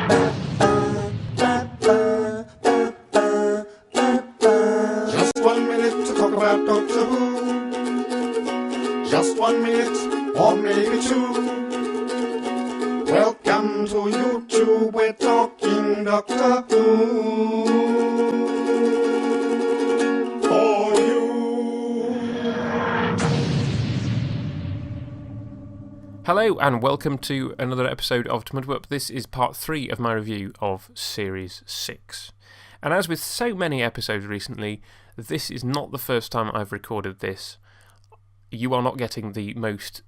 Just 1 minute to talk about Doctor Who. Just 1 minute, or maybe two. Welcome to YouTube, we're talking Doctor Who. For you. Hello and welcome to another episode of TMDWP. This is part 3 of my review of Series 6. And as with so many episodes recently, this is not the first time I've recorded this. You are not getting the most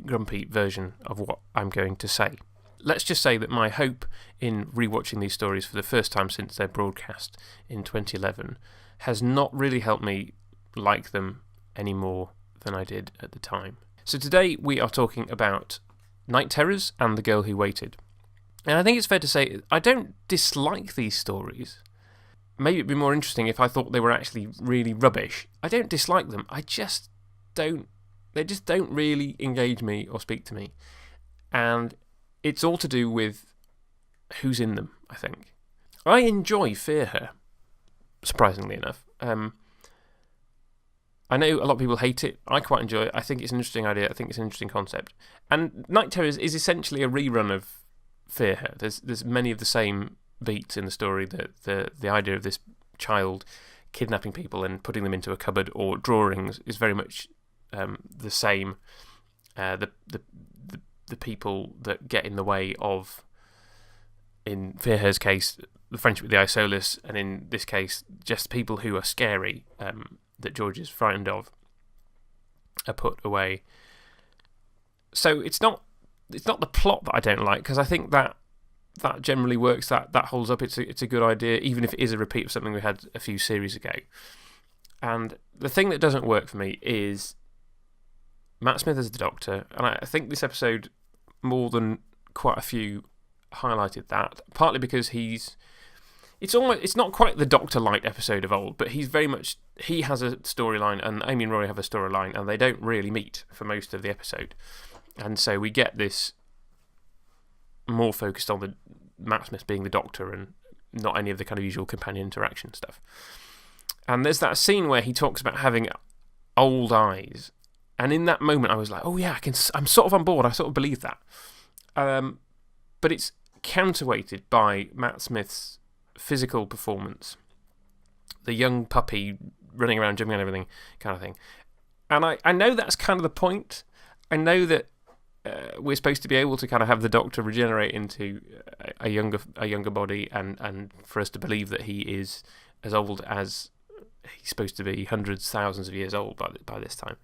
grumpy version of what I'm going to say. Let's just say that my hope in rewatching these stories for the first time since their broadcast in 2011 has not really helped me like them any more than I did at the time. So today we are talking about Night Terrors and The Girl Who Waited. And I think it's fair to say I don't dislike these stories. Maybe it'd be more interesting if I thought they were actually really rubbish. I don't dislike them. They just don't really engage me or speak to me. And it's all to do with who's in them, I think. I enjoy Fear Her, surprisingly enough. I know a lot of people hate it. I quite enjoy it. I think it's an interesting idea. I think it's an interesting concept. And Night Terrors is essentially a rerun of Fear Her. There's many of the same beats in the story. The idea of this child kidnapping people and putting them into a cupboard or drawings is very much the same. The people that get in the way of, in Fear Her's case, the friendship with the Isolus, and in this case, just people who are scary, that George is frightened of, are put away. So it's not the plot that I don't like, because I think that generally works, that holds up, it's a good idea, even if it is a repeat of something we had a few series ago. And the thing that doesn't work for me is Matt Smith as the Doctor, and I think this episode, more than quite a few, highlighted that, partly because it's not quite the Doctor Light episode of old, but he has a storyline, and Amy and Rory have a storyline, and they don't really meet for most of the episode. And so we get this more focused on the Matt Smith being the Doctor and not any of the kind of usual companion interaction stuff. And there's that scene where he talks about having old eyes, and in that moment I was like, oh yeah, I'm sort of on board, I sort of believe that. But it's counterweighted by Matt Smith's physical performance, the young puppy running around, jumping on everything kind of thing. And I know that's kind of the point. I know that we're supposed to be able to kind of have the Doctor regenerate into a younger body, and for us to believe that he is as old as he's supposed to be, hundreds, thousands of years old by this time.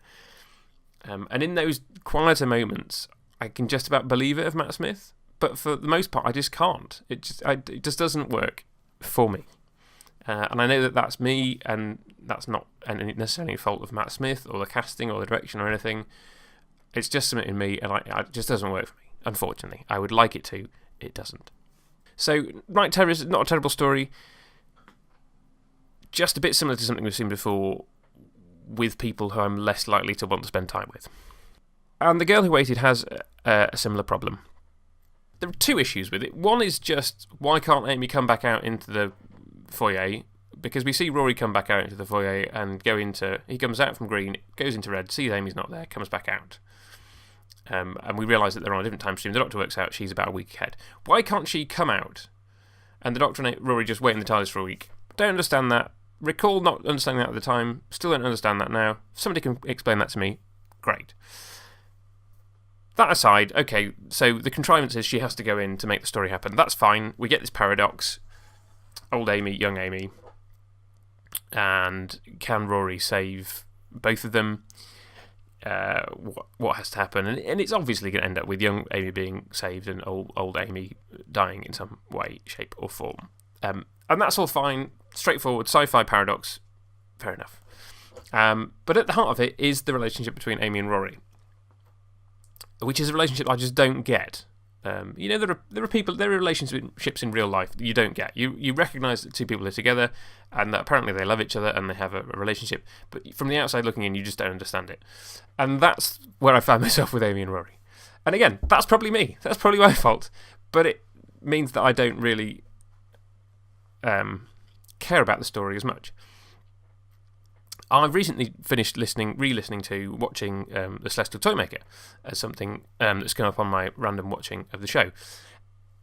And in those quieter moments, I can just about believe it of Matt Smith, but for the most part, I just can't. It just doesn't work for me. And I know that that's me, and that's not necessarily a fault of Matt Smith or the casting or the direction or anything. It's just something in me, and it just doesn't work for me, unfortunately. I would like it to, it doesn't. So, Night Terrors is not a terrible story, just a bit similar to something we've seen before, with people who I'm less likely to want to spend time with. And The Girl Who Waited has a similar problem. There are two issues with it. One is just, why can't Amy come back out into the foyer? Because we see Rory come back out into the foyer and he comes out from green, goes into red, sees Amy's not there, comes back out. And we realise that they're on a different time stream. The Doctor works out she's about a week ahead. Why can't she come out? And the Doctor and Rory just wait in the TARDIS for a week. Don't understand that. Recall not understanding that at the time. Still don't understand that now. If somebody can explain that to me, great. That aside, okay, so the contrivance is she has to go in to make the story happen. That's fine. We get this paradox. Old Amy, young Amy. And can Rory save both of them? What has to happen? And it's obviously going to end up with young Amy being saved and old Amy dying in some way, shape or form. And that's all fine. Straightforward, sci-fi paradox. Fair enough. But at the heart of it is the relationship between Amy and Rory, which is a relationship I just don't get. There are relationships in real life that you don't get. You recognise that two people are together and that apparently they love each other and they have a relationship, but from the outside looking in, you just don't understand it. And that's where I found myself with Amy and Rory. And again, that's probably me. That's probably my fault. But means that I don't really care about the story as much. I've recently finished re-listening to watching The Celestial Toymaker as something that's come up on my random watching of the show.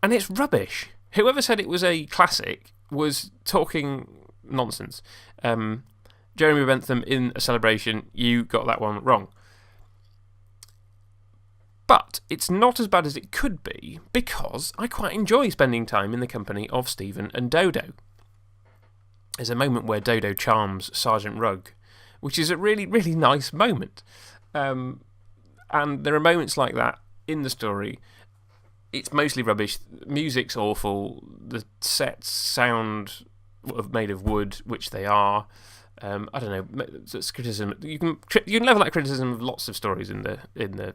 And it's rubbish. Whoever said it was a classic was talking nonsense. Jeremy Bentham in A Celebration, you got that one wrong. But it's not as bad as it could be because I quite enjoy spending time in the company of Stephen and Dodo. There's a moment where Dodo charms Sergeant Rugg, which is a really, really nice moment. And there are moments like that in the story. It's mostly rubbish. Music's awful. The sets sound made of wood, which they are. I don't know. It's criticism. You can level that criticism of lots of stories in the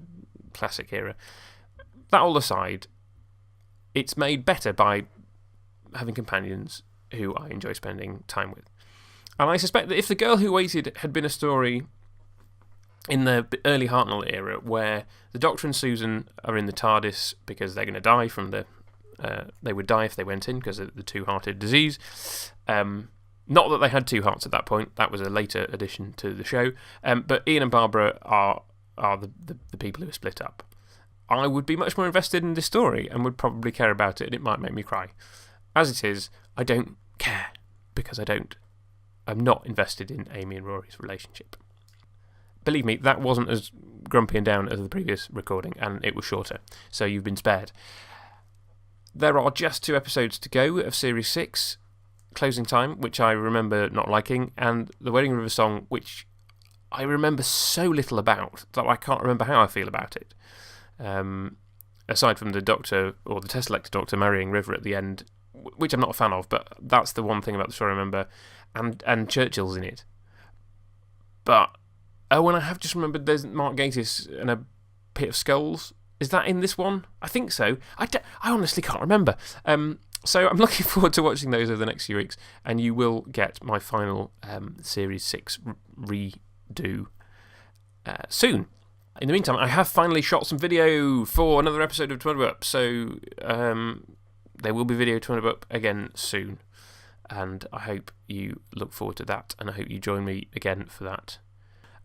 classic era. That all aside, it's made better by having companions who I enjoy spending time with. And I suspect that if The Girl Who Waited had been a story in the early Hartnell era, where the Doctor and Susan are in the TARDIS because they're going to die from they would die if they went in because of the two-hearted disease. Not that they had two hearts at that point. That was a later addition to the show. But Ian and Barbara are the people who are split up. I would be much more invested in this story and would probably care about it, and it might make me cry. As it is, I don't care because I'm not invested in Amy and Rory's relationship. Believe me, that wasn't as grumpy and down as the previous recording, and it was shorter, so you've been spared. There are just 2 episodes to go of Series 6, Closing Time, which I remember not liking, and The Wedding River Song, which I remember so little about that I can't remember how I feel about it. Aside from the Doctor, or the Tesseract Doctor, marrying River at the end, which I'm not a fan of, but that's the one thing about the story I remember, and Churchill's in it. But, and I have just remembered there's Mark Gatiss and a Pit of Skulls. Is that in this one? I think so. I honestly can't remember. So I'm looking forward to watching those over the next few weeks, and you will get my final Series 6 redo soon. In the meantime, I have finally shot some video for another episode of TMDWP, so there will be video TMDWP again soon, and I hope you look forward to that, and I hope you join me again for that.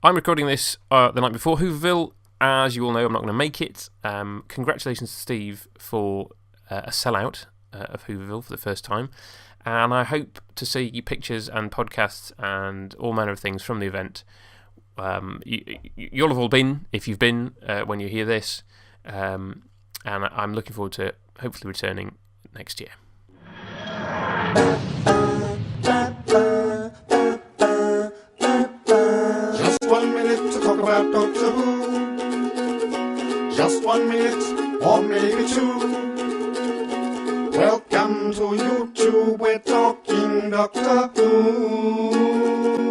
I'm recording this the night before Hooverville. As you all know, I'm not going to make it. Congratulations to Steve for a sellout of Hooverville for the first time, and I hope to see pictures and podcasts and all manner of things from the event. You'll have all been, if you've been, when you hear this, and I'm looking forward to hopefully returning next year. Just 1 minute to talk about Doctor Who. Just 1 minute, or maybe 2. Welcome to YouTube, we're talking Doctor Who.